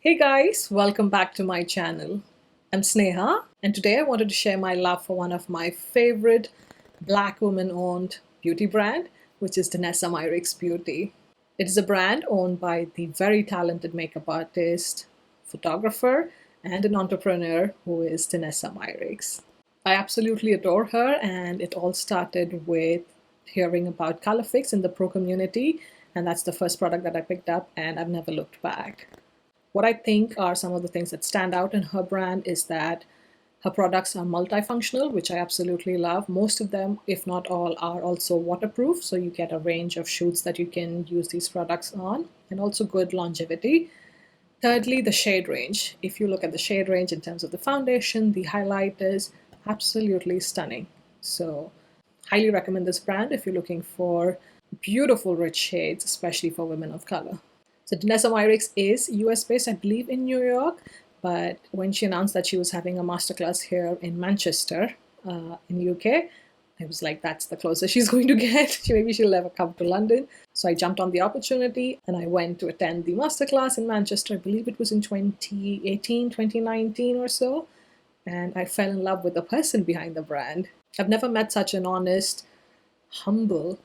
Hey guys, welcome back to my channel. I'm Sneha, and today I wanted to share my love for one of my favorite Black woman-owned beauty brand, which is Danessa Myricks Beauty. It is a brand owned by the very talented makeup artist, photographer, and an entrepreneur who is Danessa Myricks. I absolutely adore her, and it all started with hearing about Colorfix in the pro community, and that's the first product that I picked up, and I've never looked back. What I think are some of the things that stand out in her brand is that her products are multifunctional, which I absolutely love. Most of them, if not all, are also waterproof, so you get a range of shoots that you can use these products on, and also good longevity. Thirdly, the shade range. If you look at the shade range in terms of the foundation, the highlighters, absolutely stunning. So, highly recommend this brand if you're looking for beautiful, rich shades, especially for women of color. So Danessa Myricks is US based, I believe, in New York, but when she announced that she was having a masterclass here in Manchester, in UK, I was like, that's the closest she's going to get. Maybe she'll never come to London. So I jumped on the opportunity and I went to attend the masterclass in Manchester. I believe it was in 2018, 2019 or so. And I fell in love with the person behind the brand. I've never met such an honest, humble,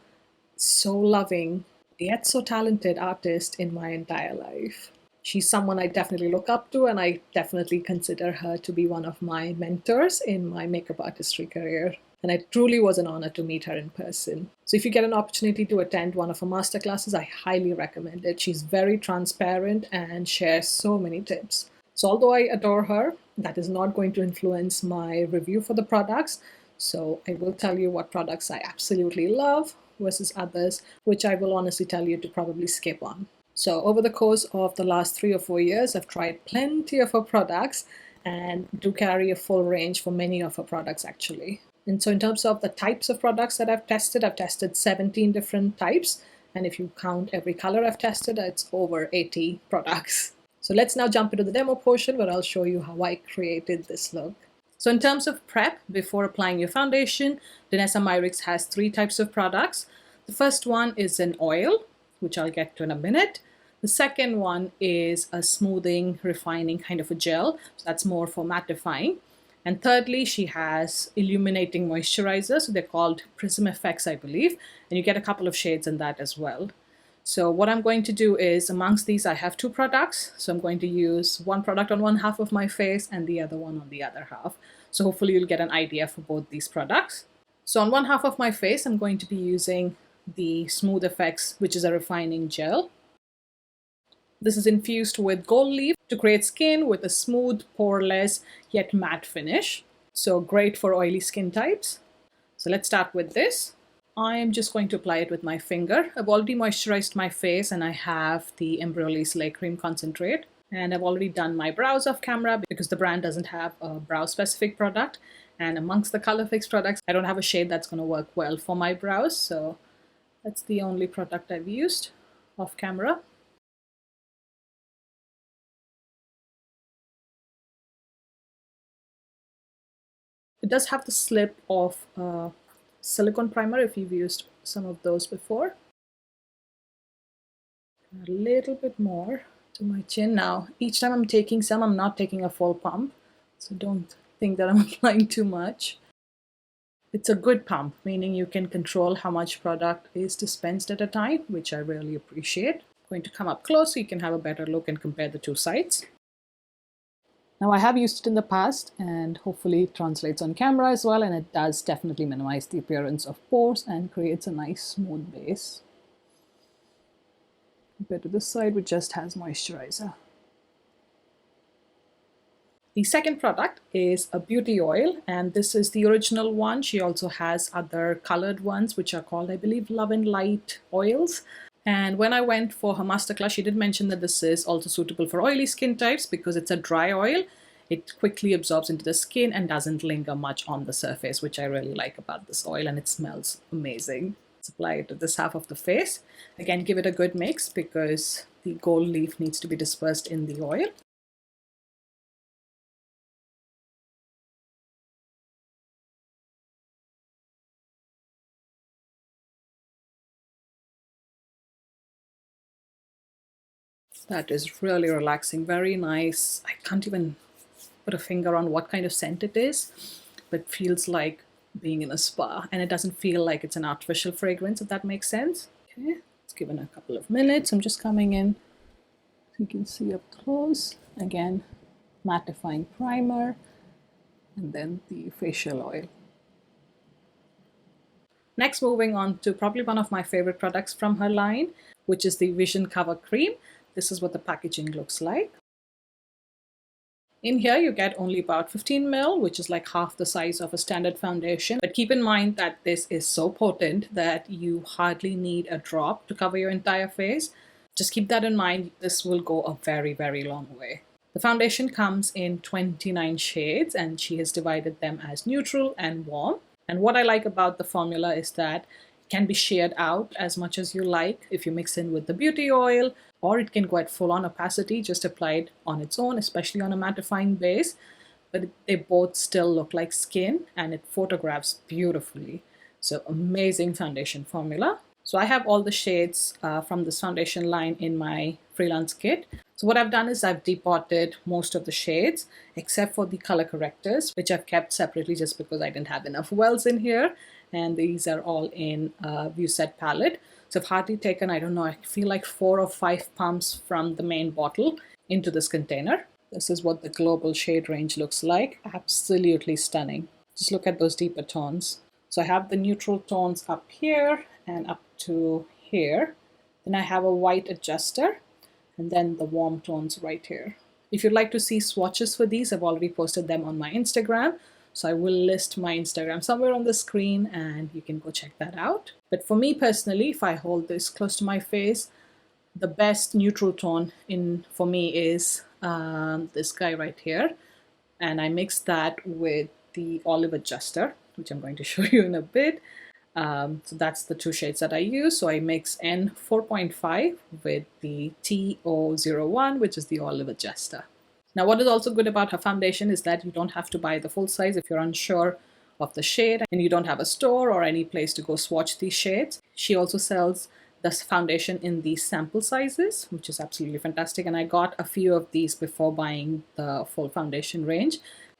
so loving, yet so talented artist in my entire life. She's someone I definitely look up to, and I definitely consider her to be one of my mentors in my makeup artistry career. And it truly was an honor to meet her in person. So if you get an opportunity to attend one of her masterclasses, I highly recommend it. She's very transparent and shares so many tips. So although I adore her, that is not going to influence my review for the products. So I will tell you what products I absolutely love versus others, which I will honestly tell you to probably skip on. So over the course of the last 3 or 4 years, I've tried plenty of her products and do carry a full range for many of her products actually. And so in terms of the types of products that I've tested 17 different types. And if you count every color I've tested, it's over 80 products. So let's now jump into the demo portion where I'll show you how I created this look. So in terms of prep, before applying your foundation, Danessa Myricks has 3 types of products. The first one is an oil, which I'll get to in a minute. The second one is a smoothing, refining kind of a gel. So that's more for mattifying. And thirdly, she has illuminating moisturizer. So they're called Prism Effects, I believe. And you get a couple of shades in that as well. So what I'm going to do is, amongst these, I have 2 products. So I'm going to use one product on one half of my face and the other one on the other half. So hopefully you'll get an idea for both these products. So on one half of my face, I'm going to be using the Smooth Effects, which is a refining gel. This is infused with gold leaf to create skin with a smooth, poreless, yet matte finish. So great for oily skin types. So let's start with this. I am just going to apply it with my finger. I've already moisturized my face and I have the Embryolisse Slay Cream Concentrate. And I've already done my brows off camera because the brand doesn't have a brow specific product. And amongst the Colorfix products, I don't have a shade that's going to work well for my brows. So that's the only product I've used off camera. It does have the slip of silicone primer if you've used some of those before. A little bit more to my chin. Now, each time I'm taking some, I'm not taking a full pump, so don't think that I'm applying too much. It's a good pump, meaning you can control how much product is dispensed at a time, which I really appreciate. I'm going to come up close so you can have a better look and compare the 2 sides. Now I have used it in the past and hopefully it translates on camera as well, and it does definitely minimize the appearance of pores and creates a nice smooth base. Compared to this side, which just has moisturizer. The second product is a beauty oil, and this is the original one. She also has other colored ones, which are called, I believe, Love and Light oils. And when I went for her masterclass, she did mention that this is also suitable for oily skin types because it's a dry oil. It quickly absorbs into the skin and doesn't linger much on the surface, which I really like about this oil, and it smells amazing. Let's apply it to this half of the face. Again, give it a good mix because the gold leaf needs to be dispersed in the oil. That is really relaxing, very nice. I can't even put a finger on what kind of scent it is, but feels like being in a spa, and it doesn't feel like it's an artificial fragrance, if that makes sense. Okay, let's give it a couple of minutes. I'm just coming in so you can see up close. Again, mattifying primer, and then the facial oil. Next, moving on to probably one of my favorite products from her line, which is the Vision Cover Cream. This is what the packaging looks like. In here, you get only about 15 ml, which is like half the size of a standard foundation. But keep in mind that this is so potent that you hardly need a drop to cover your entire face. Just keep that in mind. This will go a very, very long way. The foundation comes in 29 shades, and she has divided them as neutral and warm. And what I like about the formula is that it can be sheared out as much as you like if you mix in with the beauty oil, or it can go at full-on opacity, just applied on its own, especially on a mattifying base. But they both still look like skin, and it photographs beautifully. So amazing foundation formula. So I have all the shades from this foundation line in my freelance kit. So what I've done is I've depotted most of the shades, except for the color correctors, which I've kept separately just because I didn't have enough wells in here. And these are all in a View Set palette. So I've hardly taken, I don't know, I feel like 4 or 5 pumps from the main bottle into this container. This is what the global shade range looks like. Absolutely stunning. Just look at those deeper tones. So I have the neutral tones up here and up to here. Then I have a white adjuster, and then the warm tones right here. If you'd like to see swatches for these, I've already posted them on my Instagram. So I will list my Instagram somewhere on the screen, and you can go check that out. But for me personally, if I hold this close to my face, the best neutral tone for me is this guy right here. And I mix that with the olive adjuster, which I'm going to show you in a bit. So that's the 2 shades that I use. So I mix N4.5 with the T001, which is the olive adjuster. Now, what is also good about her foundation is that you don't have to buy the full size if you're unsure of the shade and you don't have a store or any place to go swatch these shades. She also sells this foundation in these sample sizes, which is absolutely fantastic. And I got a few of these before buying the full foundation range.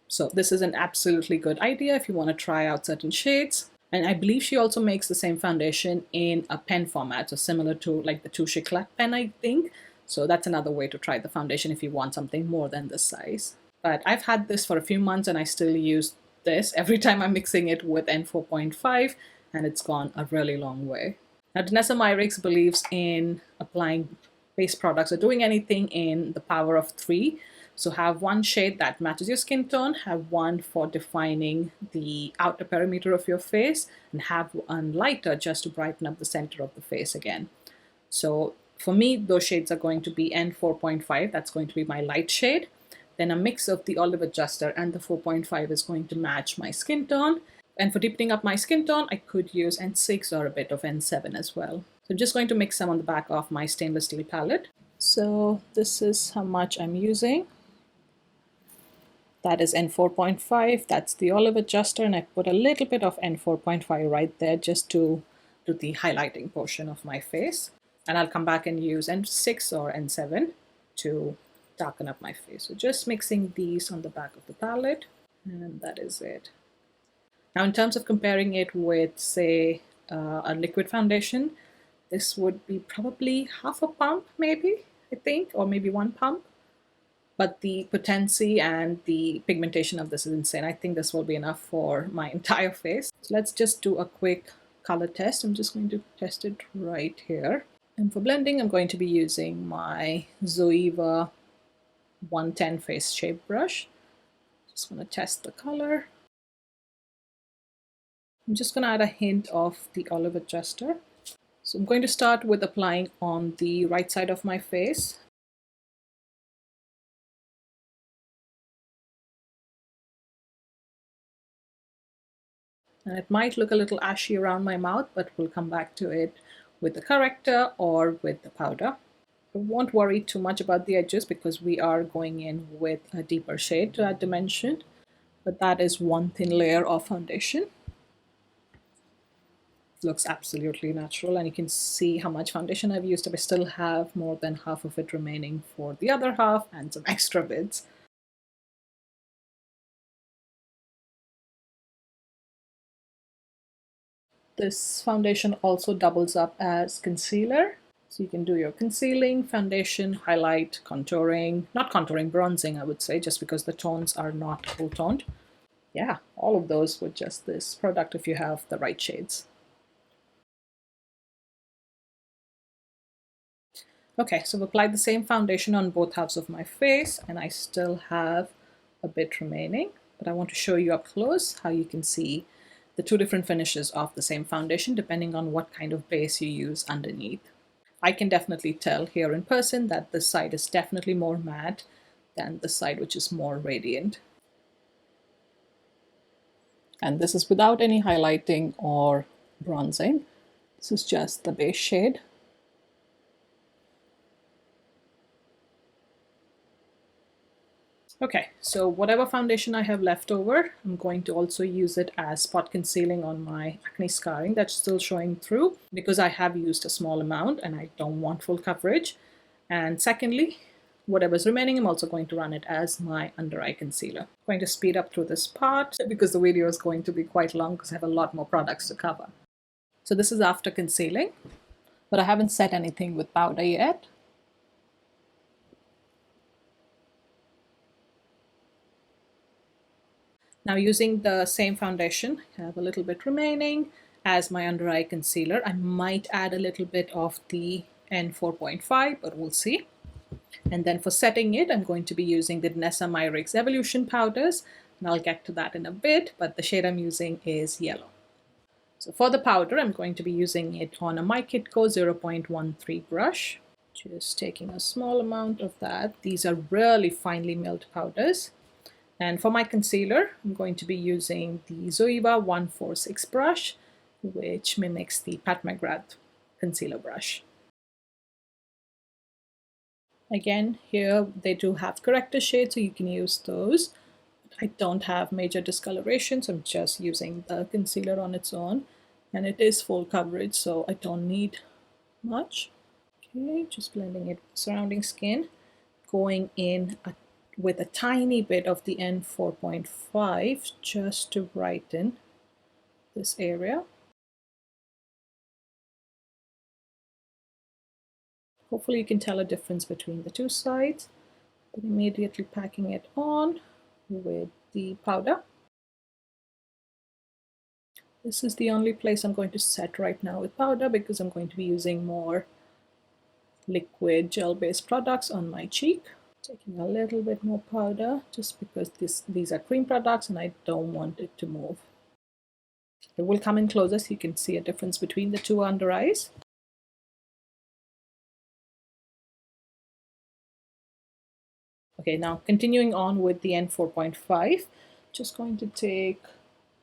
So this is an absolutely good idea if you want to try out certain shades. And I believe she also makes the same foundation in a pen format, so similar to like the Touche Eclat pen, I think. So that's another way to try the foundation if you want something more than this size. But I've had this for a few months and I still use this every time I'm mixing it with N4.5, and it's gone a really long way. Now, Danessa Myricks believes in applying base products or doing anything in the power of 3. So have one shade that matches your skin tone, have one for defining the outer perimeter of your face, and have one lighter just to brighten up the center of the face again. So for me, those shades are going to be N4.5, that's going to be my light shade. Then a mix of the olive adjuster and the 4.5 is going to match my skin tone. And for deepening up my skin tone, I could use N6 or a bit of N7 as well. So I'm just going to mix some on the back of my stainless steel palette. So this is how much I'm using. That is N4.5, that's the olive adjuster, and I put a little bit of N4.5 right there just to do the highlighting portion of my face. And I'll come back and use N6 or N7 to darken up my face. So just mixing these on the back of the palette, and that is it. Now in terms of comparing it with, say, a liquid foundation, this would be probably half a pump maybe, I think, or maybe 1 pump. But the potency and the pigmentation of this is insane. I think this will be enough for my entire face. So let's just do a quick color test. I'm just going to test it right here. And for blending, I'm going to be using my Zoeva 110 Face Shape Brush. Just want to test the color. I'm just going to add a hint of the olive adjuster. So I'm going to start with applying on the right side of my face. And it might look a little ashy around my mouth, but we'll come back to it with the corrector or with the powder. I won't worry too much about the edges because we are going in with a deeper shade to add dimension. But that is one thin layer of foundation. looks absolutely natural, and you can see how much foundation I've used. I still have more than half of it remaining for the other half and some extra bits. This foundation also doubles up as concealer. So you can do your concealing, foundation, highlight, contouring, not contouring, bronzing, I would say, just because the tones are not full toned. Yeah, all of those with just this product if you have the right shades. Okay, so I've applied the same foundation on both halves of my face, and I still have a bit remaining, but I want to show you up close how you can see the two different finishes of the same foundation depending on what kind of base you use underneath. I can definitely tell here in person that this side is definitely more matte than the side which is more radiant. And this is without any highlighting or bronzing. This is just the base shade. Okay, so whatever foundation I have left over, I'm going to also use it as spot concealing on my acne scarring that's still showing through, because I have used a small amount and I don't want full coverage. And secondly, whatever's remaining, I'm also going to run it as my under eye concealer. I'm going to speed up through this part because the video is going to be quite long because I have a lot more products to cover. So this is after concealing, but I haven't set anything with powder yet. Now using the same foundation, I have a little bit remaining as my under eye concealer. I might add a little bit of the N4.5, but we'll see. And then for setting it, I'm going to be using the Danessa Myricks Evolution powders, and I'll get to that in a bit, but the shade I'm using is yellow. So for the powder, I'm going to be using it on a My Kit Co 0.13 brush. Just taking a small amount of that. These are really finely milled powders. And for my concealer, I'm going to be using the Zoeva 146 brush, which mimics the Pat McGrath concealer brush. Again, here they do have corrector shades, so you can use those. I don't have major discoloration, so I'm just using the concealer on its own. And it is full coverage, so I don't need much. Okay, just blending it with surrounding skin. Going in with a tiny bit of the N4.5 just to brighten this area. Hopefully you can tell a difference between the two sides. But immediately packing it on with the powder. This is the only place I'm going to set right now with powder because I'm going to be using more liquid gel-based products on my cheek. Taking a little bit more powder just because these are cream products and I don't want it to move. It will come in closer so you can see a difference between the two under eyes. Okay, now continuing on with the N4.5, just going to take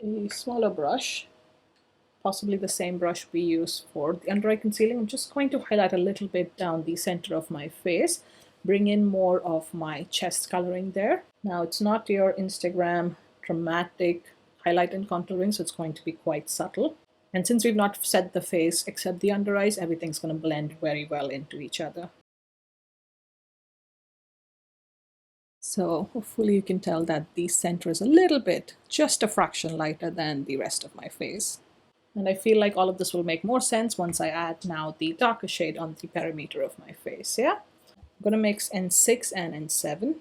a smaller brush, possibly the same brush we use for the under eye concealing. I'm just going to highlight a little bit down the center of my face, bring in more of my chest coloring there. Now it's not your Instagram dramatic highlight and contouring, so it's going to be quite subtle. And since we've not set the face except the under eyes, everything's going to blend very well into each other. So hopefully you can tell that the center is a little bit, just a fraction lighter than the rest of my face. And I feel like all of this will make more sense once I add now the darker shade on the perimeter of my face, yeah? I'm going to mix N6 and N7.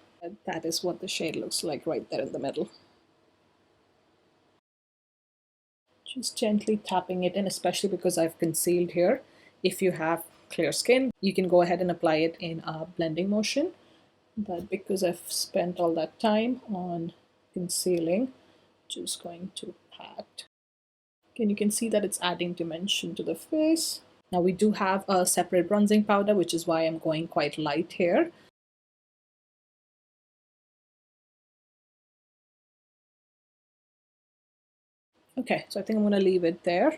That is what the shade looks like right there in the middle. Just gently tapping it in, especially because I've concealed here. If you have clear skin, you can go ahead and apply it in a blending motion. But because I've spent all that time on concealing, just going to pat. Again, you can see that it's adding dimension to the face. Now we do have a separate bronzing powder, which is why I'm going quite light here. Okay, so I think I'm going to leave it there.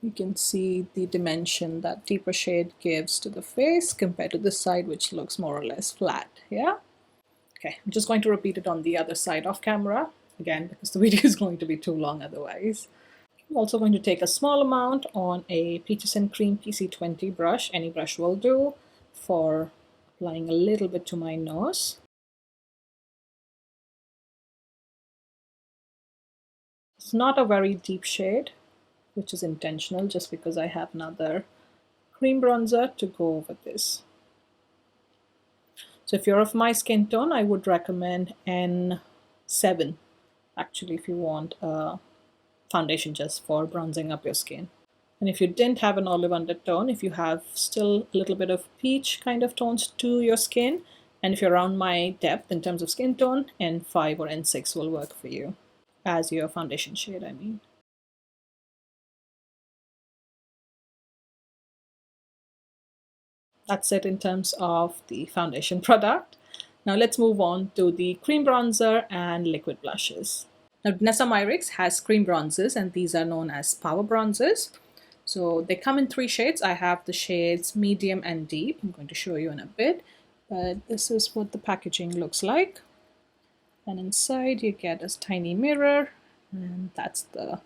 You can see the dimension that deeper shade gives to the face compared to this side, which looks more or less flat, yeah? Okay, I'm just going to repeat it on the other side off camera, again, because the video is going to be too long otherwise. I'm also going to take a small amount on a Peaches and Cream PC20 brush. Any brush will do for applying a little bit to my nose. It's not a very deep shade, which is intentional just because I have another cream bronzer to go over this. So if you're of my skin tone, I would recommend N7 actually if you want a foundation just for bronzing up your skin. And if you didn't have an olive undertone, if you have still a little bit of peach kind of tones to your skin, and if you're around my depth in terms of skin tone, N5 or N6 will work for you as your foundation shade, I mean. That's it in terms of the foundation product. Now let's move on to the cream bronzer and liquid blushes. Now Danessa Myricks has cream bronzers, and these are known as power bronzers. So they come in 3 shades. I have the shades medium and deep. I'm going to show you in a bit, but this is what the packaging looks like. And inside you get a tiny mirror, and that's the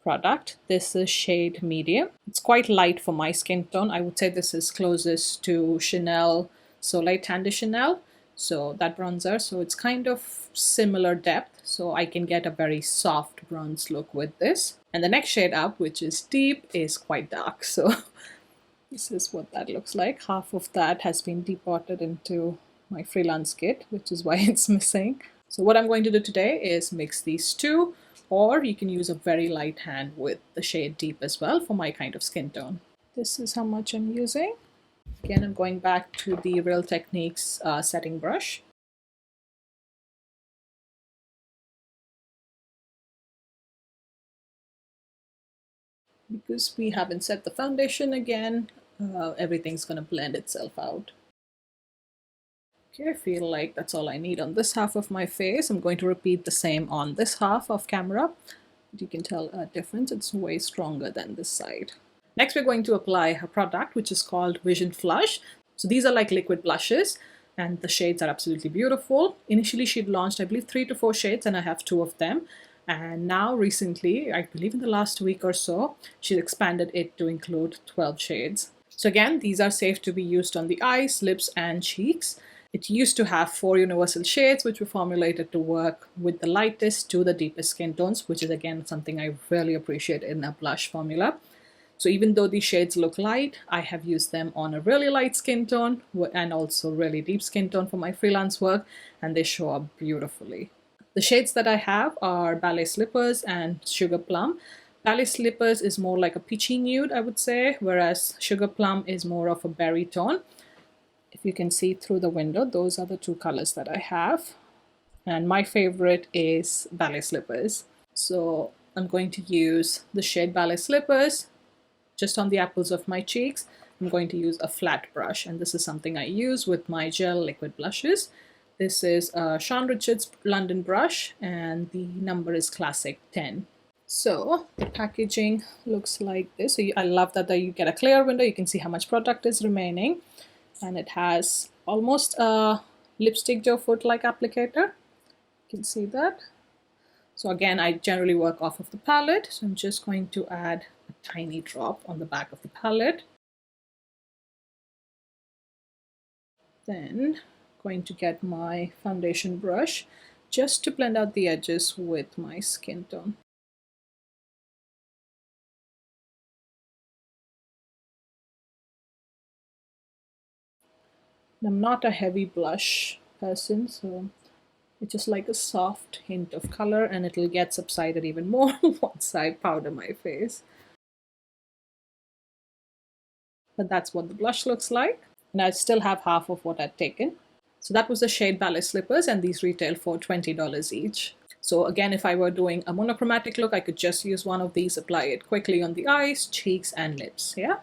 product. This is shade medium. It's quite light for my skin tone. I would say this is closest to Chanel Soleil Tan de Chanel. So that bronzer, so it's kind of similar depth, so I can get a very soft bronze look with this. And the next shade up, which is deep, is quite dark, so this is what that looks like. Half of that has been depotted into my freelance kit, which is why it's missing. So what I'm going to do today is mix these two, or you can use a very light hand with the shade deep as well for my kind of skin tone. This is how much I'm using. Again, I'm going back to the Real Techniques setting brush. Because we haven't set the foundation again, everything's going to blend itself out. Okay, I feel like that's all I need on this half of my face. I'm going to repeat the same on this half of camera. You can tell a difference. It's way stronger than this side. Next, we're going to apply a product which is called Vision Flush. So these are like liquid blushes, and the shades are absolutely beautiful. Initially, she'd launched, I believe, 3 to 4 shades, and I have 2 of them. And now recently, I believe in the last week or so, she's expanded it to include 12 shades. So again, these are safe to be used on the eyes, lips, and cheeks. It used to have 4 universal shades, which were formulated to work with the lightest to the deepest skin tones, which is again something I really appreciate in a blush formula. So even though these shades look light, I have used them on a really light skin tone and also really deep skin tone for my freelance work, and they show up beautifully. The shades that I have are Ballet Slippers and Sugar Plum. Ballet Slippers is more like a peachy nude, I would say, whereas Sugar Plum is more of a berry tone. If you can see through the window, those are the 2 colors that I have. And my favorite is Ballet Slippers. So I'm going to use the shade Ballet Slippers just on the apples of my cheeks. I'm going to use a flat brush, and this is something I use with my gel liquid blushes. This is a Sean Richards London brush, and the number is Classic 10. So the packaging looks like this. So I love that you get a clear window. You can see how much product is remaining, and it has almost a lipstick doe foot-like applicator. You can see that. So again, I generally work off of the palette, so I'm just going to add a tiny drop on the back of the palette. Then going to get my foundation brush just to blend out the edges with my skin tone. I'm not a heavy blush person, so it's just like a soft hint of color, and it'll get subsided even more once I powder my face. But that's what the blush looks like. And I still have half of what I'd taken. So that was the shade Ballet Slippers, and these retail for $20 each. So again, if I were doing a monochromatic look, I could just use one of these, apply it quickly on the eyes, cheeks, and lips, yeah?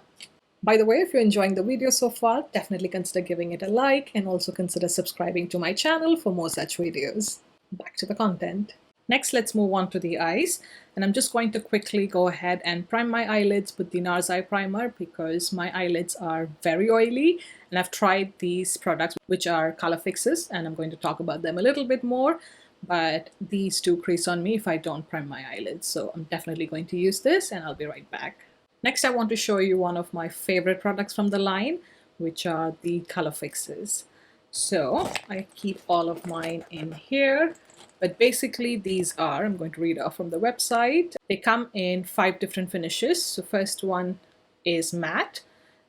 By the way, if you're enjoying the video so far, definitely consider giving it a like, and also consider subscribing to my channel for more such videos. Back to the content. Next, let's move on to the eyes, and I'm just going to quickly go ahead and prime my eyelids with the NARS Eye Primer because my eyelids are very oily, and I've tried these products which are Colorfixes, and I'm going to talk about them a little bit more. but these do crease on me if I don't prime my eyelids. So I'm definitely going to use this, and I'll be right back. Next, I want to show you one of my favorite products from the line, which are the color fixes. So I keep all of mine in here, but basically these are, I'm going to read off from the website. They come in 5 different finishes. So first one is matte.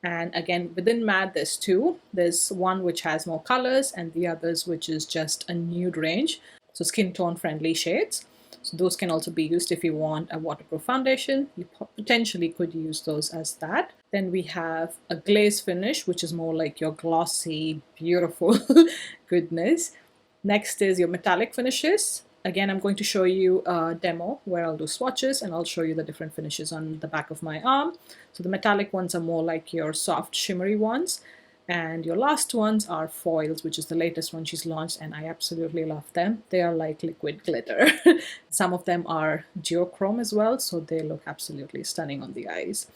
And again, within matte, there's 2. There's one which has more colors and the others which is just a nude range. So skin tone friendly shades. So those can also be used if you want a waterproof foundation. You potentially could use those as that. Then we have a glaze finish, which is more like your glossy, beautiful goodness. Next is your metallic finishes. Again, I'm going to show you a demo where I'll do swatches and I'll show you the different finishes on the back of my arm. So the metallic ones are more like your soft shimmery ones. And your last ones are foils, which is the latest one she's launched, and I absolutely love them. They are like liquid glitter. Some of them are duochrome as well, so they look absolutely stunning on the eyes.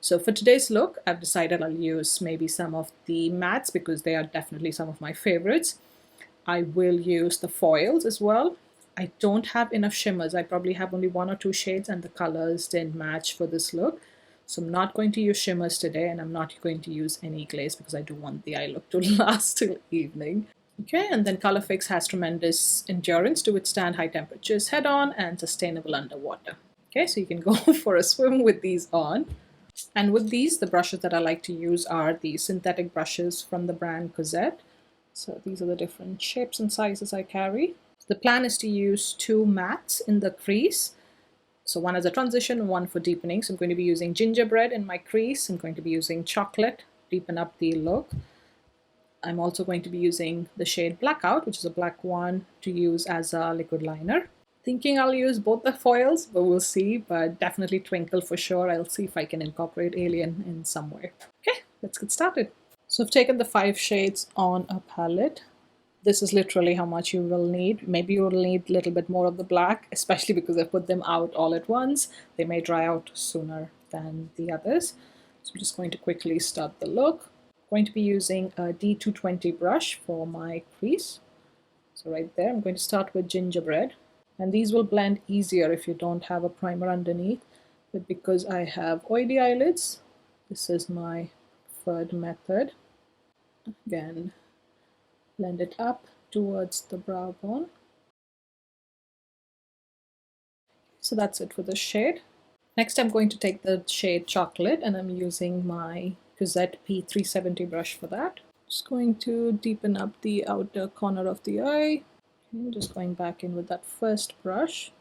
So for today's look, I've decided I'll use maybe some of the mattes because they are definitely some of my favorites. I will use the foils as well. I don't have enough shimmers. I probably have only 1 or 2 shades and the colors didn't match for this look. So I'm not going to use shimmers today, and I'm not going to use any glaze because I do want the eye look to last till evening. Okay, and then Colorfix has tremendous endurance to withstand high temperatures head on and sustainable underwater. Okay, so you can go for a swim with these on. And with these, the brushes that I like to use are the synthetic brushes from the brand Gocha. So these are the different shapes and sizes I carry. The plan is to use 2 mattes in the crease. So one as a transition and one for deepening. So I'm going to be using Gingerbread in my crease. I'm going to be using Chocolate, deepen up the look. I'm also going to be using the shade Blackout, which is a black one, to use as a liquid liner. Thinking I'll use both the foils, but we'll see. But definitely Twinkle for sure. I'll see if I can incorporate Alien in some way. Okay, let's get started. So I've taken the 5 shades on a palette. This is literally how much you will need. Maybe you will need a little bit more of the black, especially because I put them out all at once. They may dry out sooner than the others. So I'm just going to quickly start the look. I'm going to be using a D220 brush for my crease. So right there, I'm going to start with Gingerbread. And these will blend easier if you don't have a primer underneath. But because I have oily eyelids, this is my preferred method. Again, blend it up towards the brow bone. So that's it for the shade. Next, I'm going to take the shade Chocolate, and I'm using my Gocha P370 brush for that. Just going to deepen up the outer corner of the eye. And just going back in with that first brush,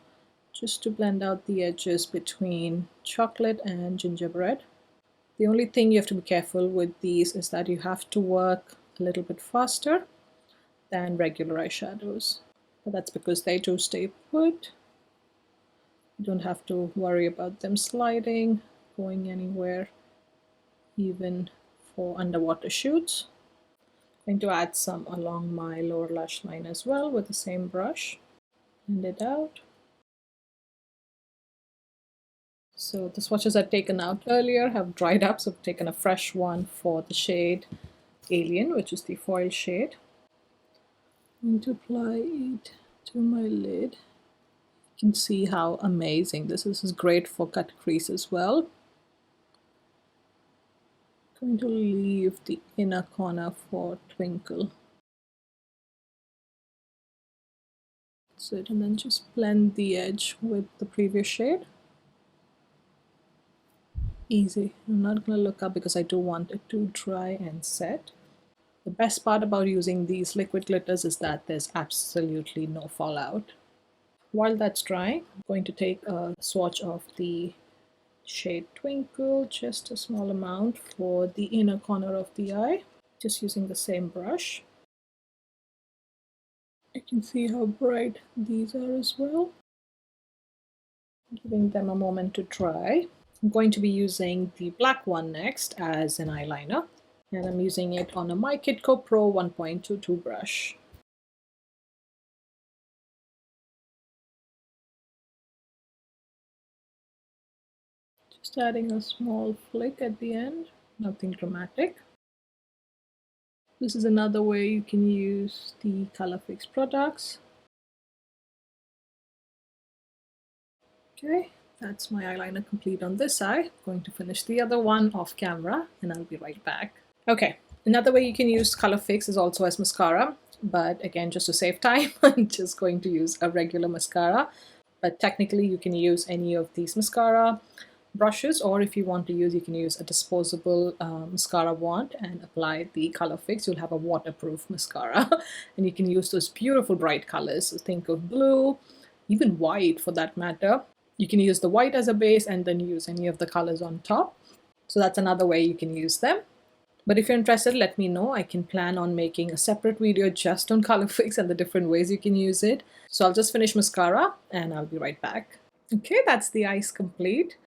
just to blend out the edges between Chocolate and Gingerbread. The only thing you have to be careful with these is that you have to work a little bit faster than regular eyeshadows. But that's because they do stay put. You don't have to worry about them sliding, going anywhere, even for underwater shoots. I'm going to add some along my lower lash line as well with the same brush. Blend it out. So the swatches I've taken out earlier have dried up, so I've taken a fresh one for the shade Alien, which is the foil shade. I'm going to apply it to my lid. You can see how amazing this is. This is great for cut crease as well. I'm going to leave the inner corner for Twinkle. That's it, and then just blend the edge with the previous shade. Easy. I'm not going to look up because I do want it to dry and set. The best part about using these liquid glitters is that there's absolutely no fallout. While that's drying, I'm going to take a swatch of the shade Twinkle, just a small amount for the inner corner of the eye, just using the same brush. You can see how bright these are as well. Giving them a moment to dry. I'm going to be using the black one next as an eyeliner, and I'm using it on a My Kitco Pro 1.22 brush. Just adding a small flick at the end, nothing dramatic. This is another way you can use the Colorfix products. Okay, that's my eyeliner complete on this eye. I'm going to finish the other one off camera and I'll be right back. Okay, another way you can use Colorfix is also as mascara, but again, just to save time, I'm just going to use a regular mascara. But technically you can use any of these mascara brushes, or if you want to use, you can use a disposable mascara wand and apply the Colorfix. You'll have a waterproof mascara and you can use those beautiful bright colors. So think of blue, even white for that matter. You can use the white as a base and then use any of the colors on top. So that's another way you can use them. But if you're interested, let me know. I can plan on making a separate video just on Colorfix and the different ways you can use it. So I'll just finish mascara and I'll be right back. Okay, that's the eyes complete.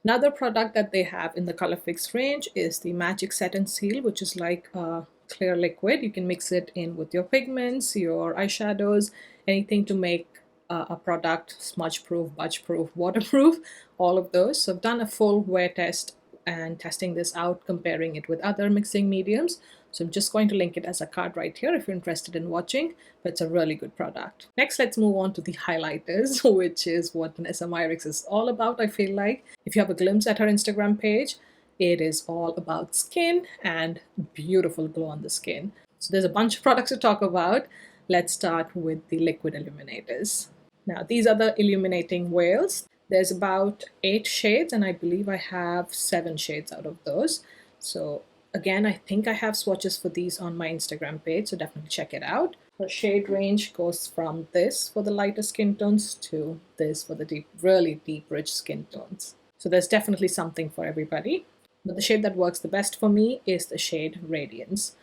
Another product that they have in the Colorfix range is the Magic Set and Seal, which is like a clear liquid. You can mix it in with your pigments, your eyeshadows, anything to make a product smudge proof, budge proof, waterproof, all of those. So I've done a full wear test and testing this out, comparing it with other mixing mediums. So I'm just going to link it as a card right here if you're interested in watching, but it's a really good product. Next, let's move on to the highlighters, which is what Danessa Myricks is all about, I feel like. If you have a glimpse at her Instagram page, it is all about skin and beautiful glow on the skin. So there's a bunch of products to talk about. Let's start with the liquid illuminators. Now, these are the illuminating whales. There's about 8 shades, and I believe I have 7 shades out of those. So again, I think I have swatches for these on my Instagram page, so definitely check it out. The shade range goes from this for the lighter skin tones to this for the deep, really deep, rich skin tones. So there's definitely something for everybody. But the shade that works the best for me is the shade Radiance.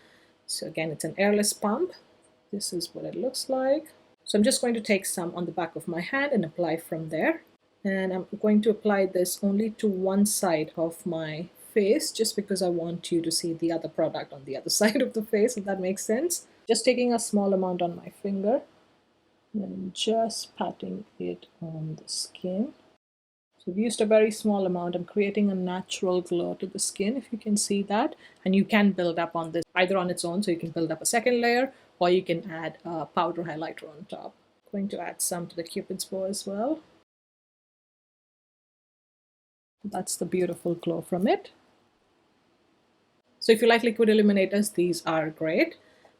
So again, it's an airless pump. This is what it looks like. So I'm just going to take some on the back of my hand and apply from there. And I'm going to apply this only to one side of my face, just because I want you to see the other product on the other side of the face, if that makes sense. Just taking a small amount on my finger and just patting it on the skin. So I've used a very small amount. I'm creating a natural glow to the skin, if you can see that. And you can build up on this either on its own, so you can build up a second layer, or you can add a powder highlighter on top. I'm going to add some to the Cupid's bow as well. That's the beautiful glow from it. So if you like liquid illuminators, these are great.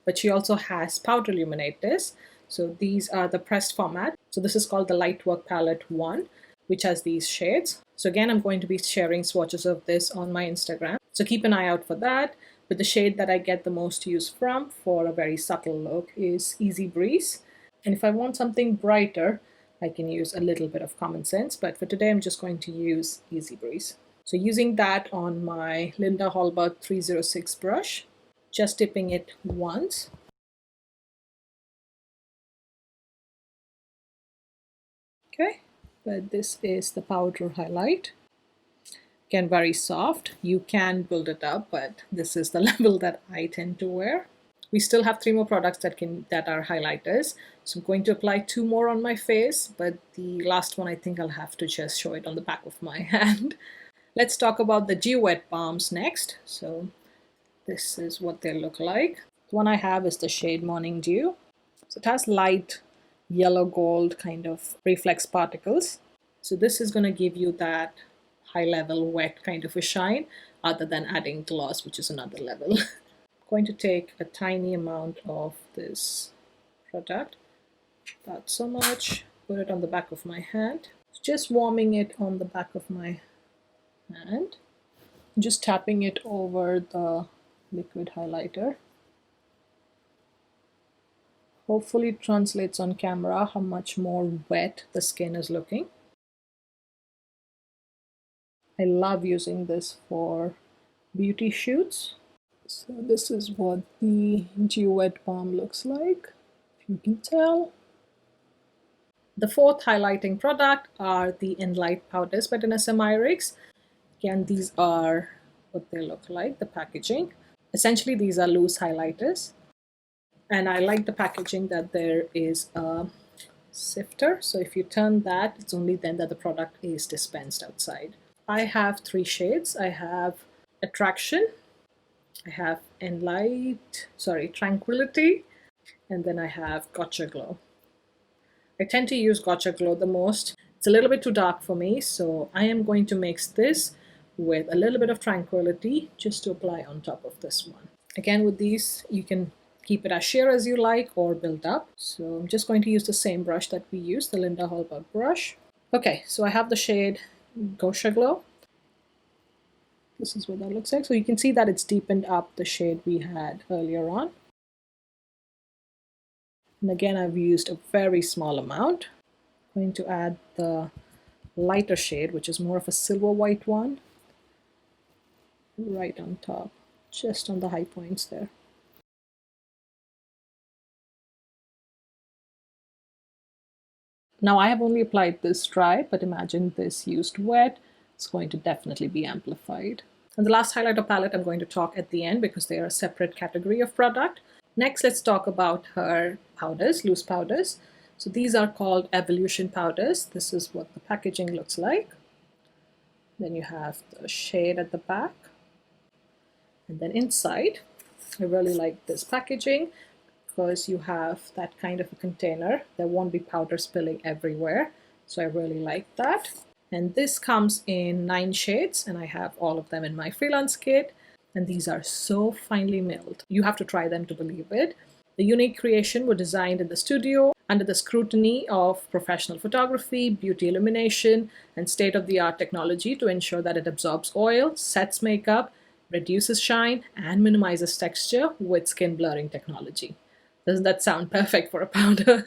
But she also has powder illuminators. So these are the pressed format. So this is called the Lightwork Palette 1, which has these shades. So again, I'm going to be sharing swatches of this on my Instagram. So keep an eye out for that. But the shade that I get the most use from for a very subtle look is Easy Breeze. And if I want something brighter, I can use a little bit of Common Sense, but for today I'm just going to use Easy Breeze. So using that on my Linda Hallberg 306 brush, just dipping it once. Okay, but this is the powder highlight. Again, very soft. You can build it up, but this is the level that I tend to wear. We still have 3 more products that are highlighters. So I'm going to apply 2 more on my face, but the last one I think I'll have to just show it on the back of my hand. Let's talk about the Dew Wet Balms next. So this is what they look like. The one I have is the shade Morning Dew. So it has light yellow gold kind of reflex particles. So this is going to give you that high level wet kind of a shine, other than adding gloss, which is another level. Going to take a tiny amount of this product, not so much, put it on the back of my hand, just warming it on the back of my hand, just tapping it over the liquid highlighter. Hopefully it translates on camera how much more wet the skin is looking. I love using this for beauty shoots. So this is what the Dew Wet Balm looks like, if you can tell. The fourth highlighting product are the Enlight powders by Danessa Myricks. Again, these are what they look like, the packaging. Essentially, these are loose highlighters. And I like the packaging that there is a sifter. So if you turn that, it's only then that the product is dispensed outside. I have 3 shades. I have Attraction, I have Tranquility, and then I have Gocha Glow. I tend to use Gocha Glow the most. It's a little bit too dark for me, so I am going to mix this with a little bit of Tranquility just to apply on top of this one. Again, with these, you can keep it as sheer as you like or build up. So I'm just going to use the same brush that we used, the Linda Hallberg brush. Okay, so I have the shade Gocha Glow. This is what that looks like. So you can see that it's deepened up the shade we had earlier on. And again, I've used a very small amount. I'm going to add the lighter shade, which is more of a silver white one, right on top, just on the high points there. Now I have only applied this dry, but imagine this used wet. It's going to definitely be amplified. And the last highlighter palette I'm going to talk at the end because they are a separate category of product. Next, let's talk about her powders, loose powders. So these are called Evolution powders. This is what the packaging looks like. Then you have the shade at the back. And then inside, I really like this packaging because you have that kind of a container. There won't be powder spilling everywhere. So I really like that. And this comes in 9 shades, and I have all of them in my freelance kit. And these are so finely milled. You have to try them to believe it. The unique creation were designed in the studio under the scrutiny of professional photography, beauty illumination, and state-of-the-art technology to ensure that it absorbs oil, sets makeup, reduces shine, and minimizes texture with skin blurring technology. Doesn't that sound perfect for a powder?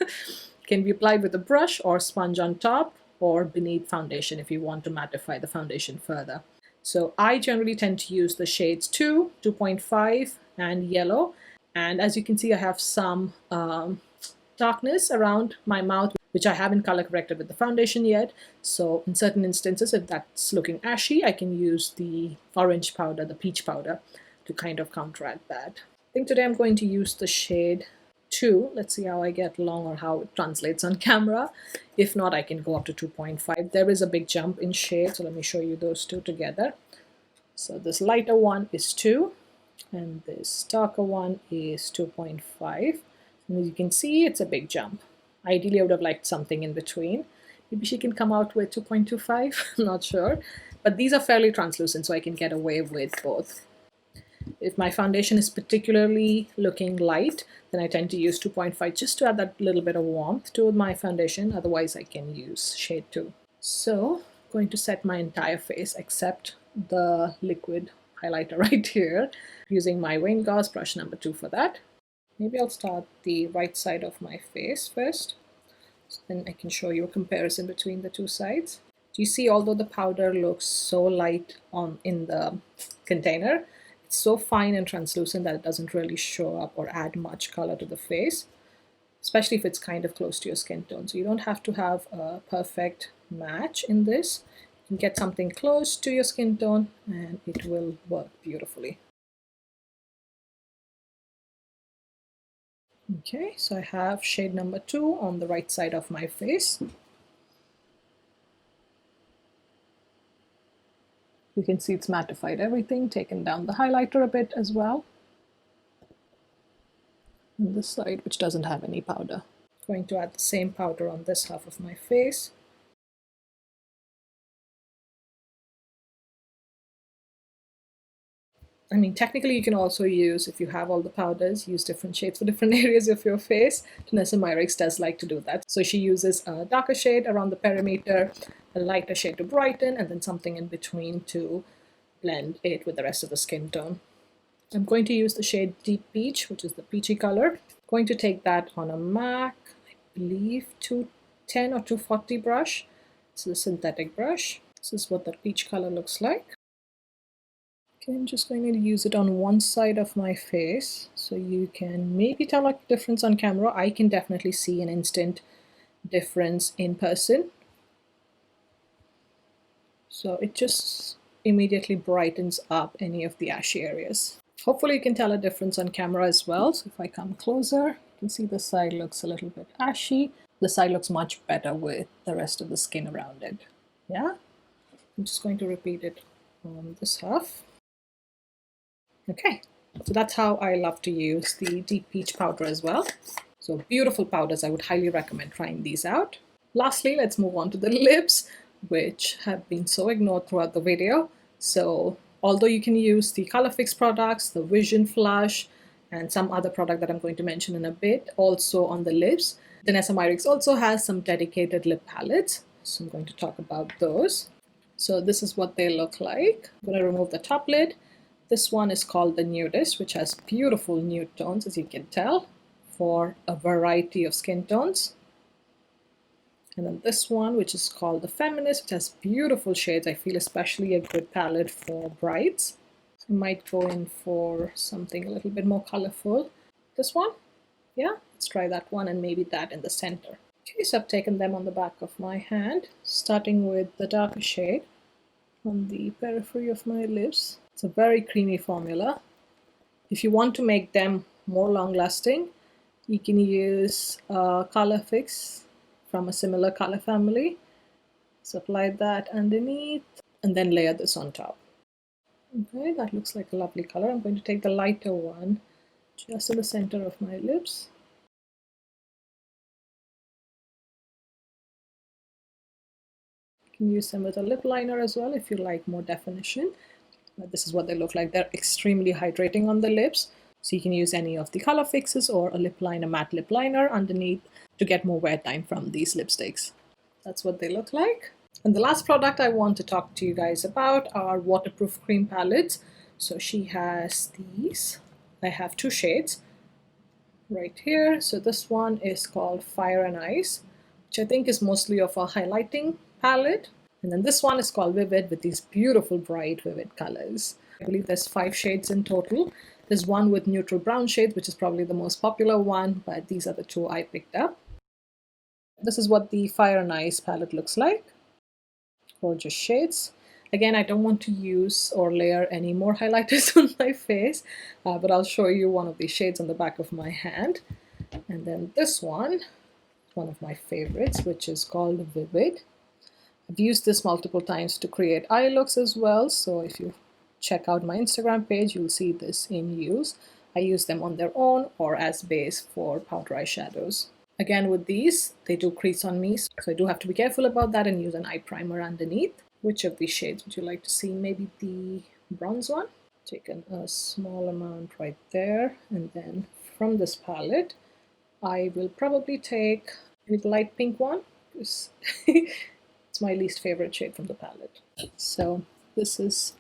Can be applied with a brush or sponge on top or beneath foundation if you want to mattify the foundation further. So I generally tend to use the shades 2, 2.5, and yellow. And as you can see, I have some darkness around my mouth, which I haven't color corrected with the foundation yet. So in certain instances, if that's looking ashy, I can use the orange powder, the peach powder, to kind of counteract that. I think today I'm going to use the shade 2. Let's see how I get along or how it translates on camera. If not, I can go up to 2.5. There is a big jump in shade, so let me show you those two together. So this lighter one is 2, and this darker one is 2.5. And as you can see, it's a big jump. Ideally, I would have liked something in between. Maybe she can come out with 2.25, I'm not sure. But these are fairly translucent, so I can get away with both. If my foundation is particularly looking light, then I tend to use 2.5 just to add that little bit of warmth to my foundation. Otherwise, I can use shade 2. So I'm going to set my entire face except the liquid highlighter right here using my Wayne Gauze brush number 2 for that. Maybe I'll start the right side of my face first. So then I can show you a comparison between the two sides. Do you see, although the powder looks so light in the container, it's so fine and translucent that it doesn't really show up or add much color to the face, especially if it's kind of close to your skin tone. So you don't have to have a perfect match in this. You can get something close to your skin tone and it will work beautifully. Okay, so I have shade number 2 on the right side of my face. You can see it's mattified everything, taken down the highlighter a bit as well. On this side, which doesn't have any powder. Going to add the same powder on this half of my face. I mean, technically you can also use, if you have all the powders, use different shades for different areas of your face. Danessa Myricks does like to do that. So she uses a darker shade around the perimeter, a lighter shade to brighten, and then something in between to blend it with the rest of the skin tone. I'm going to use the shade Deep Peach, which is the peachy color. Going to take that on a MAC, I believe 210 or 240 brush. This is a synthetic brush. This is what that peach color looks like. Okay, I'm just going to use it on one side of my face so you can maybe tell a difference on camera. I can definitely see an instant difference in person. So it just immediately brightens up any of the ashy areas. Hopefully you can tell a difference on camera as well. So if I come closer, you can see the side looks a little bit ashy. The side looks much better with the rest of the skin around it. Yeah, I'm just going to repeat it on this half. Okay, so that's how I love to use the Deep Peach powder as well. So beautiful powders. I would highly recommend trying these out. Lastly, let's move on to the lips, which have been so ignored throughout the video. So although you can use the Colorfix products, the Vision Flush, and some other product that I'm going to mention in a bit, also on the lips, Danessa Myricks also has some dedicated lip palettes. So I'm going to talk about those. So this is what they look like. I'm going to remove the top lid. This one is called the Nudist, which has beautiful nude tones, as you can tell, for a variety of skin tones. And then this one, which is called the Feminist, which has beautiful shades. I feel especially a good palette for brides. I might go in for something a little bit more colorful. This one, yeah, let's try that one, and maybe that in the center. Okay, so I've taken them on the back of my hand, starting with the darker shade on the periphery of my lips. It's a very creamy formula. If you want to make them more long-lasting, you can use Colorfix from a similar color family. So apply that underneath and then layer this on top. Okay, that looks like a lovely color. I'm going to take the lighter one just in the center of my lips. You can use them with a lip liner as well if you like more definition. But this is what they look like. They're extremely hydrating on the lips. So you can use any of the color fixes or a lip liner, matte lip liner underneath to get more wear time from these lipsticks. That's what they look like. And the last product I want to talk to you guys about are waterproof cream palettes. So she has these. I have two shades right here. So this one is called Fire and Ice, which I think is mostly of a highlighting palette. And then this one is called Vivid, with these beautiful bright vivid colors. I believe there's 5 shades in total. There's one with neutral brown shades, which is probably the most popular one, but these are the 2 I picked up. This is what the Fire and Ice palette looks like. Gorgeous shades. Again, I don't want to use or layer any more highlighters on my face, but I'll show you one of these shades on the back of my hand. And then this one of my favorites, which is called Vivid. I've used this multiple times to create eye looks as well, so if you check out my Instagram page, you'll see this in use. I use them on their own or as base for powder eyeshadows. Again, with these, they do crease on me, so I do have to be careful about that and use an eye primer underneath. Which of these shades would you like to see? Maybe the bronze one? Taken a small amount right there, and then from this palette, I will probably take the light pink one, because it's my least favorite shade from the palette. So this is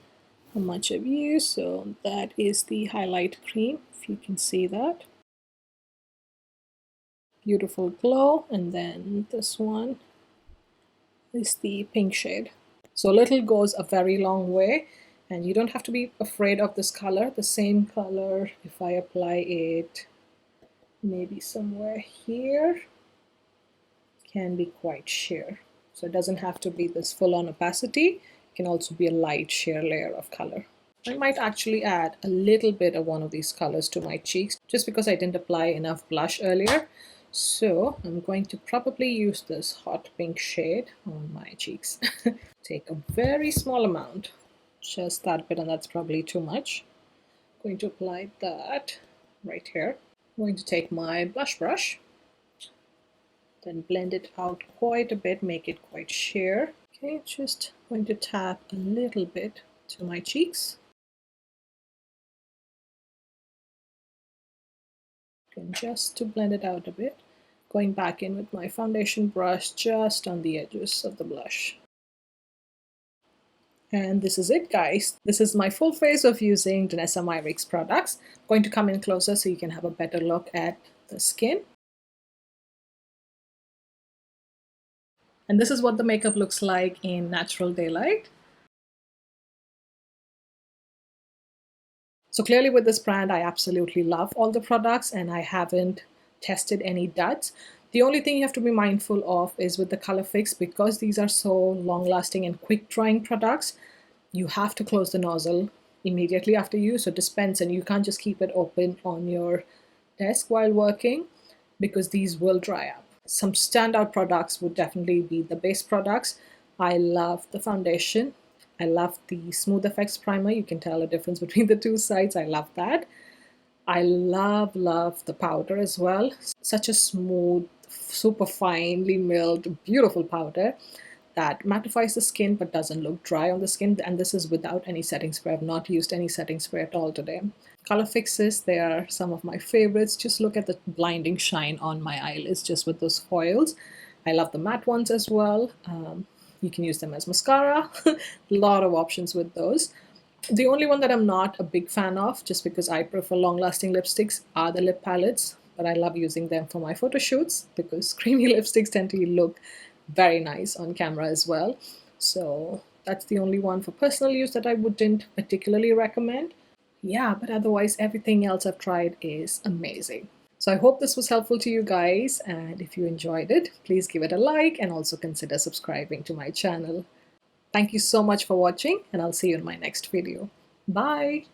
how much I've used. So that is the highlight cream, if you can see that. Beautiful glow. And then this one is the pink shade. So little goes a very long way, and you don't have to be afraid of this color. The same color, if I apply it maybe somewhere here, can be quite sheer. So it doesn't have to be this full-on opacity. It can also be a light sheer layer of color. I might actually add a little bit of one of these colors to my cheeks, just because I didn't apply enough blush earlier. So I'm going to probably use this hot pink shade on my cheeks. Take a very small amount, just that bit, and that's probably too much. I'm going to apply that right here. I'm going to take my blush brush, then blend it out quite a bit, make it quite sheer. Okay, just going to tap a little bit to my cheeks. And just to blend it out a bit, going back in with my foundation brush just on the edges of the blush. And this is it, guys. This is my full face of using Danessa Myricks products. I'm going to come in closer so you can have a better look at the skin. And this is what the makeup looks like in natural daylight. So clearly with this brand, I absolutely love all the products and I haven't tested any duds. The only thing you have to be mindful of is with the Colorfix, because these are so long-lasting and quick-drying products, you have to close the nozzle immediately after use, so dispense, and you can't just keep it open on your desk while working because these will dry up. Some standout products would definitely be the base products. I love the foundation. I love the Smooth Effects primer. You can tell a difference between the two sides. I love that. I love the powder as well. Such a smooth, super finely milled, beautiful powder that mattifies the skin but doesn't look dry on the skin. And this is without any setting spray. I've not used any setting spray at all today. Color fixes, they are some of my favorites. Just look at the blinding shine on my eyelids just with those foils. I love the matte ones as well. You can use them as mascara. A lot of options with those. The only one that I'm not a big fan of, just because I prefer long-lasting lipsticks, are the lip palettes. But I love using them for my photo shoots because creamy lipsticks tend to look very nice on camera as well. So that's the only one for personal use that I wouldn't particularly recommend. Yeah, but otherwise everything else I've tried is amazing. So I hope this was helpful to you guys, and if you enjoyed it, please give it a like and also consider subscribing to my channel. Thank you so much for watching, and I'll see you in my next video. Bye!